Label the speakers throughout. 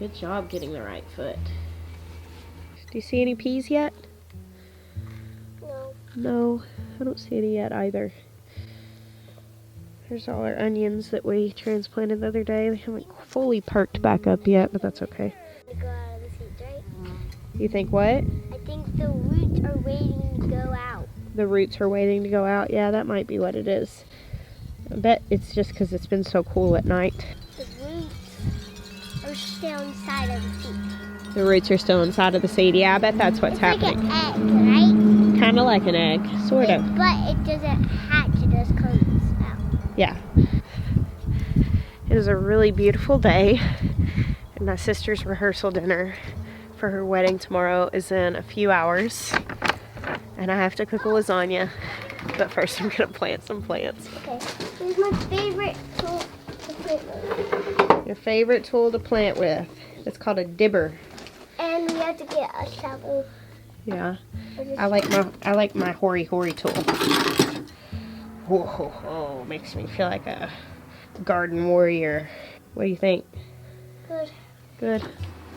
Speaker 1: Good job getting the right foot. Do you see any peas yet?
Speaker 2: No.
Speaker 1: No, I don't see any yet either. There's all our onions that we transplanted the other day. They haven't fully perked back up yet, but that's okay.
Speaker 2: They go out of the seeds, right?
Speaker 1: You think what?
Speaker 2: I think the roots are waiting to go out.
Speaker 1: The roots are waiting to go out? Yeah, that might be what it is. I bet it's just because it's been so cool at night.
Speaker 2: The roots are still inside of the seed.
Speaker 1: The roots are still inside of the seed. Yeah, I bet that's what's happening.
Speaker 2: Like an egg, right?
Speaker 1: Kind of like an egg, sort of.
Speaker 2: But it doesn't hatch, it just comes out.
Speaker 1: Yeah. It is a really beautiful day. And my sister's rehearsal dinner for her wedding tomorrow is in a few hours. And I have to cook a lasagna. But first I'm going to plant some plants.
Speaker 2: Okay. Here's my favorite tool to plant with.
Speaker 1: Your favorite tool to plant with. It's called a dibber.
Speaker 2: And we have to get a shovel.
Speaker 1: Yeah. I like my hoary tool. Whoa, makes me feel like a garden warrior. What do you think?
Speaker 2: Good.
Speaker 1: Good.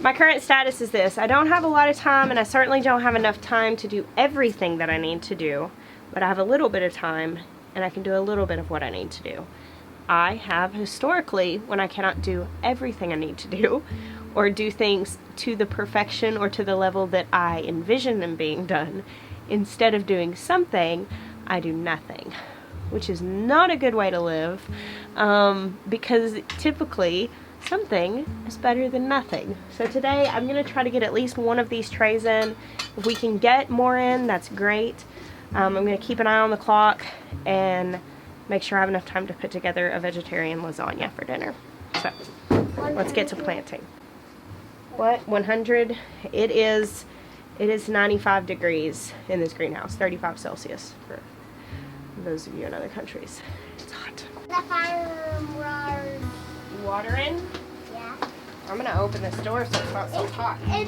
Speaker 1: My current status is this. I don't have a lot of time, and I certainly don't have enough time to do everything that I need to do, but I have a little bit of time, and I can do a little bit of what I need to do. I have historically, when I cannot do everything I need to do, or do things to the perfection or to the level that I envision them being done, instead of doing something, I do nothing, which is not a good way to live, because typically something is better than nothing. So today I'm going to try to get at least one of these trays in. If we can get more in, that's great. I'm going to keep an eye on the clock and make sure I have enough time to put together a vegetarian lasagna for dinner. So let's get to planting. What? 100? It is 95 degrees in this greenhouse, 35 Celsius for those of you in other countries. It's hot.
Speaker 2: The farm roars.
Speaker 1: You watering?
Speaker 2: Yeah.
Speaker 1: I'm gonna open this door so it's not so hot.
Speaker 2: Do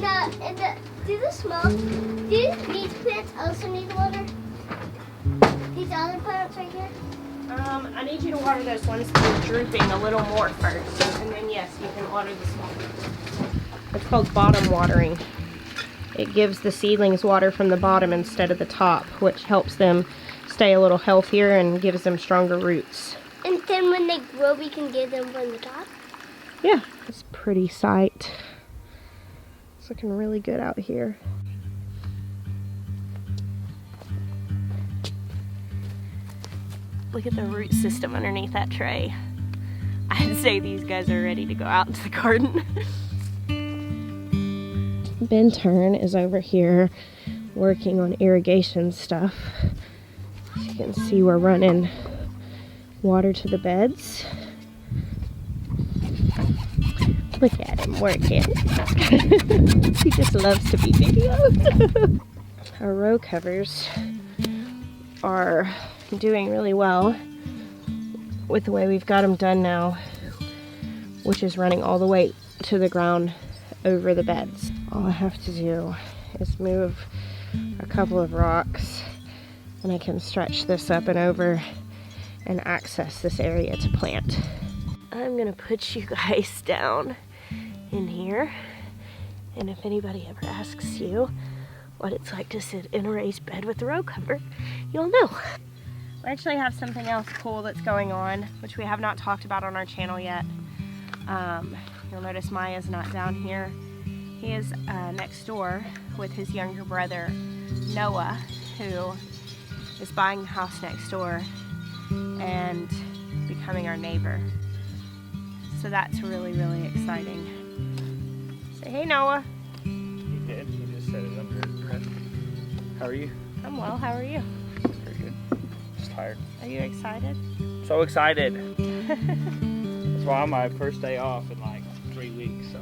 Speaker 2: these plants also need water? These other plants right here?
Speaker 1: I need you to water those ones that are drooping a little more first, and then yes, you can water the small ones. It's called bottom watering. It gives the seedlings water from the bottom instead of the top, which helps them stay a little healthier and gives them stronger roots.
Speaker 2: And then when they grow, we can give them from the top?
Speaker 1: Yeah, it's a pretty sight. It's looking really good out here. Look at the root system underneath that tray. I'd say these guys are ready to go out into the garden. Ben Turn is over here working on irrigation stuff. As you can see, we're running water to the beds. Look at him working. He just loves to be videoed. Our row covers are doing really well with the way we've got them done now, which is running all the way to the ground over the beds. All I have to do is move a couple of rocks and I can stretch this up and over and access this area to plant. I'm gonna put you guys down in here, and if anybody ever asks you what it's like to sit in a raised bed with a row cover, you'll know. We actually have something else cool that's going on, which we have not talked about on our channel yet. You'll notice Maya's not down here. He is next door with his younger brother, Noah, who is buying the house next door and becoming our neighbor. So that's really, really exciting. Say hey, Noah.
Speaker 3: He did. He just said it under his breath. How are you?
Speaker 1: I'm well. How are you?
Speaker 3: Pretty good. Just tired.
Speaker 1: Are you excited?
Speaker 3: So excited. That's why I'm my first day off in like 3 weeks. So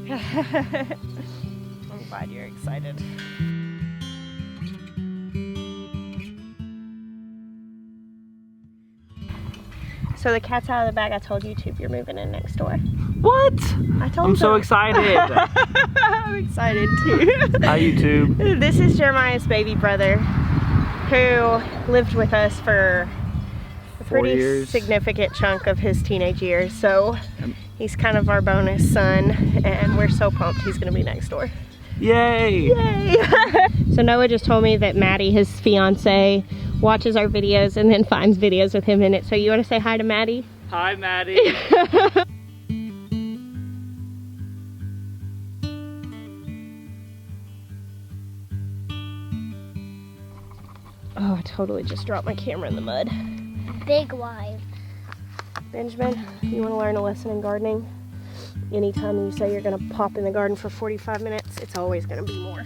Speaker 3: yeah.
Speaker 1: I'm glad you're excited. So the cat's out of the bag. I told YouTube you're moving in next door.
Speaker 3: What?
Speaker 1: I told
Speaker 3: I'm so excited.
Speaker 1: I'm excited too.
Speaker 3: Hi YouTube.
Speaker 1: This is Jeremiah's baby brother, who lived with us for a pretty significant chunk of his teenage years. So He's kind of our bonus son, and we're so pumped he's gonna be next door.
Speaker 3: Yay!
Speaker 1: Yay! So Noah just told me that Maddie, his fiance, watches our videos and then finds videos with him in it. So you want to say hi to Maddie?
Speaker 3: Hi, Maddie.
Speaker 1: Oh, I totally just dropped my camera in the mud.
Speaker 2: Big wide.
Speaker 1: Benjamin, you want to learn a lesson in gardening? Anytime you say you're going to pop in the garden for 45 minutes, it's always going to be more.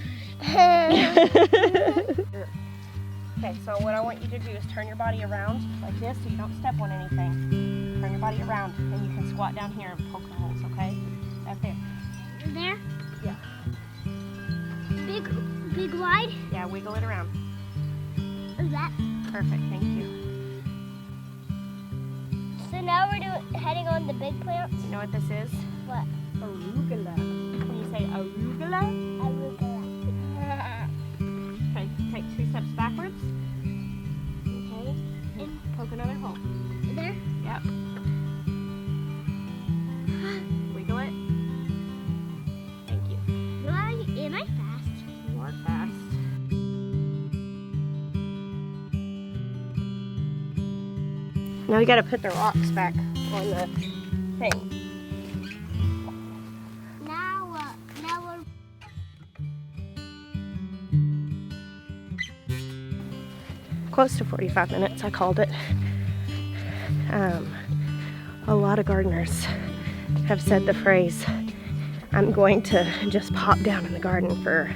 Speaker 1: Okay, so what I want you to do is turn your body around like this so you don't step on anything. Turn your body around and you can squat down here and poke the holes, okay? Right there.
Speaker 2: There?
Speaker 1: Yeah.
Speaker 2: Big wide?
Speaker 1: Yeah, wiggle it around.
Speaker 2: Is that?
Speaker 1: Perfect, thank you.
Speaker 2: So now we're heading on the big plants.
Speaker 1: You know what this is?
Speaker 2: What?
Speaker 1: Arugula. When you say arugula,
Speaker 2: Arugula.
Speaker 1: okay, take 2 steps backwards. Okay, and poke another hole.
Speaker 2: There?
Speaker 1: Yep. Wiggle it. Thank you.
Speaker 2: Am I fast?
Speaker 1: You are fast. Now we gotta put the rocks back on the thing.
Speaker 2: Now we're...
Speaker 1: Close to 45 minutes, I called it. A lot of gardeners have said the phrase, I'm going to just pop down in the garden for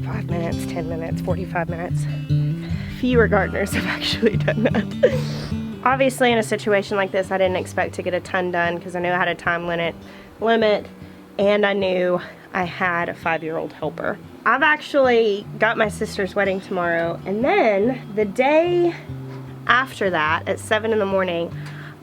Speaker 1: 5 minutes, 10 minutes, 45 minutes. Fewer gardeners have actually done that. Obviously in a situation like this, I didn't expect to get a ton done because I knew I had a time limit, and I knew I had a 5-year-old helper. I've actually got my sister's wedding tomorrow, and then the day after that at 7 in the morning,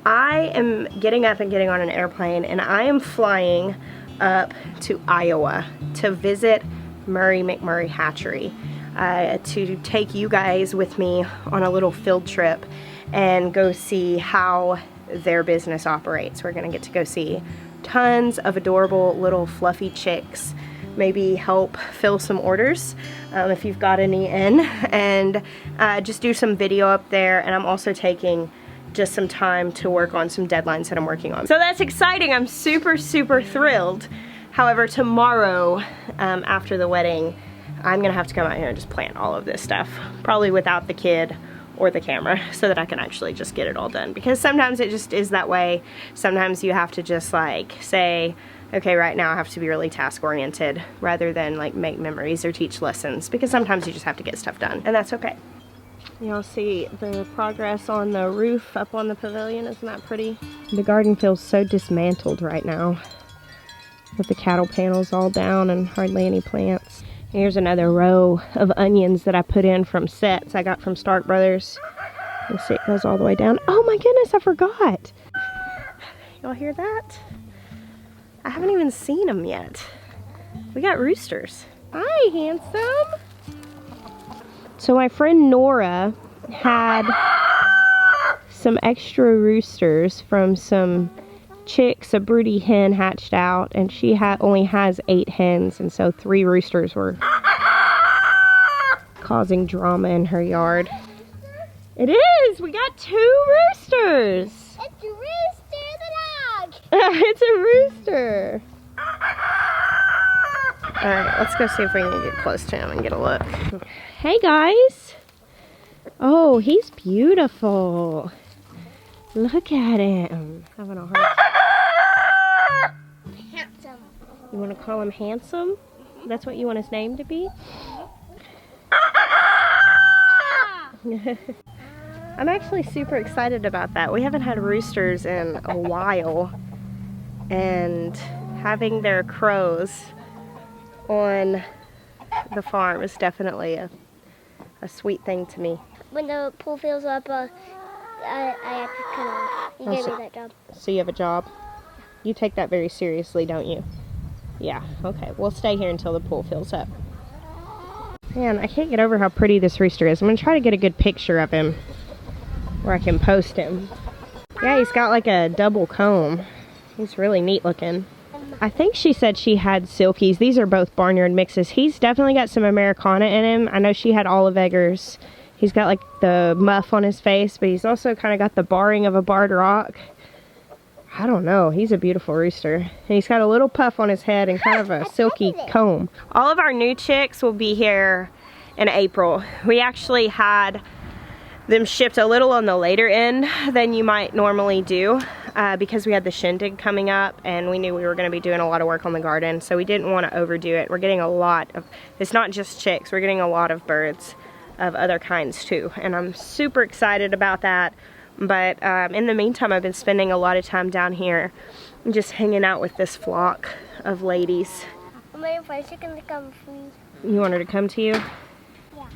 Speaker 1: I am getting up and getting on an airplane, and I am flying up to Iowa to visit Murray McMurray Hatchery to take you guys with me on a little field trip and go see how their business operates. We're gonna get to go see tons of adorable little fluffy chicks, maybe help fill some orders if you've got any in, and just do some video up there. And I'm also taking just some time to work on some deadlines that I'm working on. So that's exciting. I'm super, super thrilled. However, tomorrow after the wedding, I'm gonna have to come out here and just plant all of this stuff, probably without the kid or the camera, so that I can actually just get it all done. Because sometimes it just is that way. Sometimes you have to just like say, okay, right now I have to be really task oriented rather than like make memories or teach lessons, because sometimes you just have to get stuff done, and that's okay. You'll see the progress on the roof up on the pavilion. Isn't that pretty? The garden feels so dismantled right now with the cattle panels all down and hardly any plants. Here's another row of onions that I put in from sets I got from Stark Brothers. You see it goes all the way down. Oh my goodness, I forgot. Y'all hear that? I haven't even seen them yet. We got roosters. Hi, handsome. So my friend Nora had some extra roosters from some chicks. A broody hen hatched out, and she only has 8 hens, and so 3 roosters were causing drama in her yard. It is! We got 2 roosters!
Speaker 2: It's Rooster the dog!
Speaker 1: It's a rooster! Alright, let's go see if we can get close to him and get a look. Hey guys! Oh, he's beautiful! Look at him! Having a hard time.
Speaker 2: Handsome.
Speaker 1: You want to call him Handsome? That's what you want his name to be? I'm actually super excited about that. We haven't had roosters in a while, and having their crows on the farm is definitely a sweet thing to me.
Speaker 2: When the pool fills up, I have to cut off. You gave me that job.
Speaker 1: So you have a job? You take that very seriously, don't you? Yeah, okay. We'll stay here until the pool fills up. Man, I can't get over how pretty this rooster is. I'm going to try to get a good picture of him where I can post him. Yeah, he's got like a double comb. He's really neat looking. I think she said she had silkies. These are both barnyard mixes. He's definitely got some Americana in him. I know she had olive eggers. He's got like the muff on his face, but he's also kind of got the barring of a barred rock. I don't know. He's a beautiful rooster. And he's got a little puff on his head and kind of a silky comb. All of our new chicks will be here in April. We actually had them shipped a little on the later end than you might normally do because we had the shindig coming up and we knew we were going to be doing a lot of work on the garden, so we didn't want to overdo it. We're getting a lot of, it's not just chicks, we're getting a lot of birds of other kinds too, and I'm super excited about that. But in the meantime, I've been spending a lot of time down here just hanging out with this flock of ladies.
Speaker 2: I'm waiting for a chicken to come free.
Speaker 1: You want her to come to you?
Speaker 2: Yeah.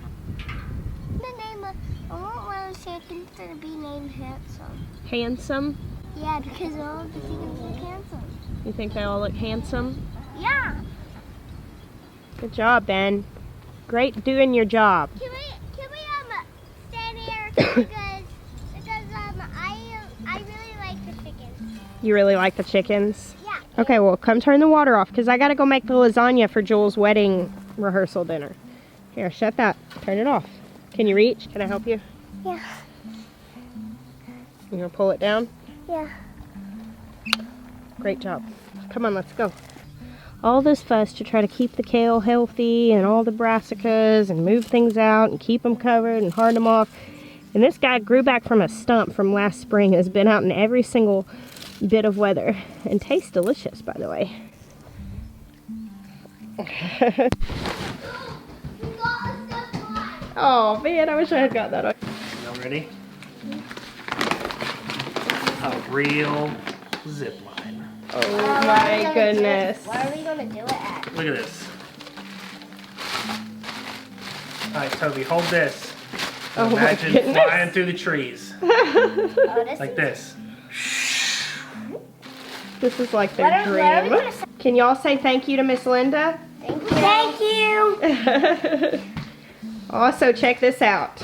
Speaker 2: I want one of the chickens to be named Handsome.
Speaker 1: Handsome?
Speaker 2: Yeah, because all the chickens look handsome.
Speaker 1: You think they all look handsome?
Speaker 2: Yeah.
Speaker 1: Good job, Ben. Great doing your job.
Speaker 2: Can we stand here because I really like the chickens.
Speaker 1: You really like the chickens?
Speaker 2: Yeah.
Speaker 1: Okay, well, come turn the water off because I got to go make the lasagna for Joel's wedding rehearsal dinner. Here, shut that. Turn it off. Can you reach? Can I help you?
Speaker 2: Yeah.
Speaker 1: You gonna pull it down?
Speaker 2: Yeah.
Speaker 1: Great job. Come on, let's go. All this fuss to try to keep the kale healthy and all the brassicas and move things out and keep them covered and hard them off. And this guy grew back from a stump from last spring and has been out in every single bit of weather and tastes delicious, by the way. Oh man, I wish I had got that on.
Speaker 3: Y'all ready? A real zip line.
Speaker 1: Oh my goodness.
Speaker 2: Where are we going to do it at?
Speaker 3: Look at this. Alright, Toby, hold this.
Speaker 1: Oh my
Speaker 3: Imagine
Speaker 1: goodness.
Speaker 3: flying through the trees. Like this.
Speaker 1: This is like their dream. Can y'all say thank you to Miss Linda?
Speaker 2: Thank you. Thank you.
Speaker 1: Also, check this out.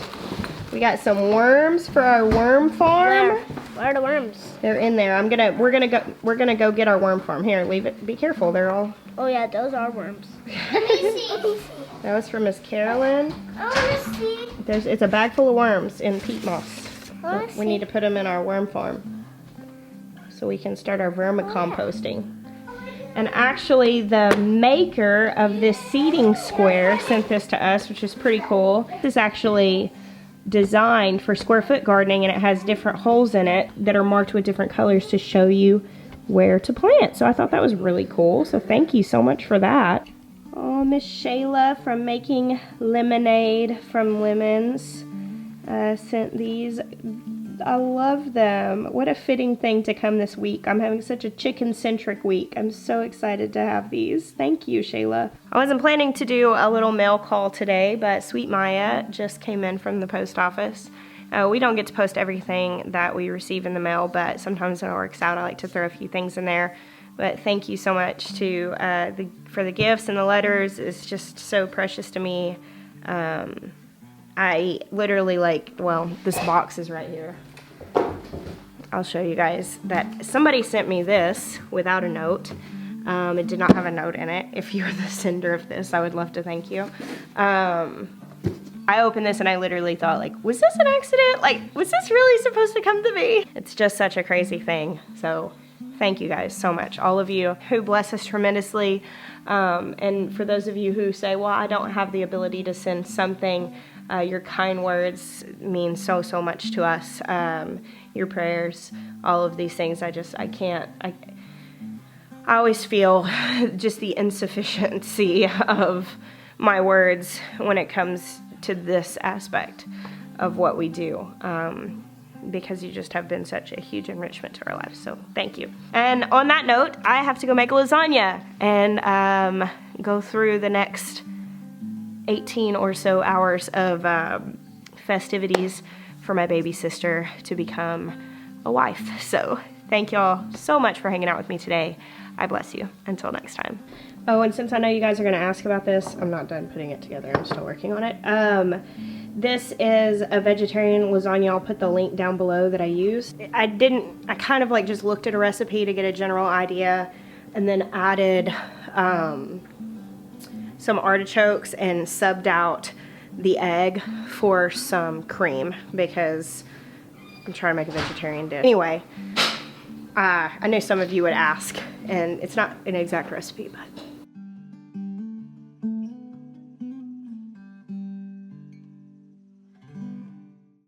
Speaker 1: We got some worms for our worm farm.
Speaker 2: Where are the worms?
Speaker 1: They're in there. We're gonna go get our worm farm. Here, leave it. Be careful. They're all.
Speaker 2: Oh yeah, those are worms. Let me see.
Speaker 1: That was for Miss Carolyn.
Speaker 2: I want to see.
Speaker 1: It's a bag full of worms in peat moss.
Speaker 2: I want to
Speaker 1: We need to put them in our worm farm so we can start our vermicomposting. And actually, the maker of this seeding square sent this to us, which is pretty cool. This is actually designed for square foot gardening, and it has different holes in it that are marked with different colors to show you where to plant. So I thought that was really cool. So thank you so much for that. Oh, Miss Shayla from Making Lemonade from Lemons sent these. I love them. What a fitting thing to come this week. I'm having such a chicken-centric week. I'm so excited to have these. Thank you, Shayla. I wasn't planning to do a little mail call today, but Sweet Maya just came in from the post office. We don't get to post everything that we receive in the mail, but sometimes when it works out, I like to throw a few things in there. But thank you so much to for the gifts and the letters. It's just so precious to me. I literally this box is right here. I'll show you guys that somebody sent me this without a note. It did not have a note in it. If you're the sender of this, I would love to thank you. I opened this and I literally thought, was this an accident? Was this really supposed to come to me? It's just such a crazy thing. So thank you guys so much. All of you who bless us tremendously. And for those of you who say, well, I don't have the ability to send something, your kind words mean so, so much to us. Your prayers, all of these things, I always feel just the insufficiency of my words when it comes to this aspect of what we do. Because you just have been such a huge enrichment to our lives. So thank you. And on that note, I have to go make a lasagna and go through the next 18 or so hours of festivities for my baby sister to become a wife. So Thank y'all so much for hanging out with me today. I bless you. Until next time. Oh, and since I know you guys are going to ask about this, I'm not done putting it together. I'm still working on it. This is a vegetarian lasagna. I'll put the link down below that I used. I kind of like just looked at a recipe to get a general idea and then added some artichokes and subbed out the egg for some cream because I'm trying to make a vegetarian dish. Anyway, I know some of you would ask, and it's not an exact recipe, but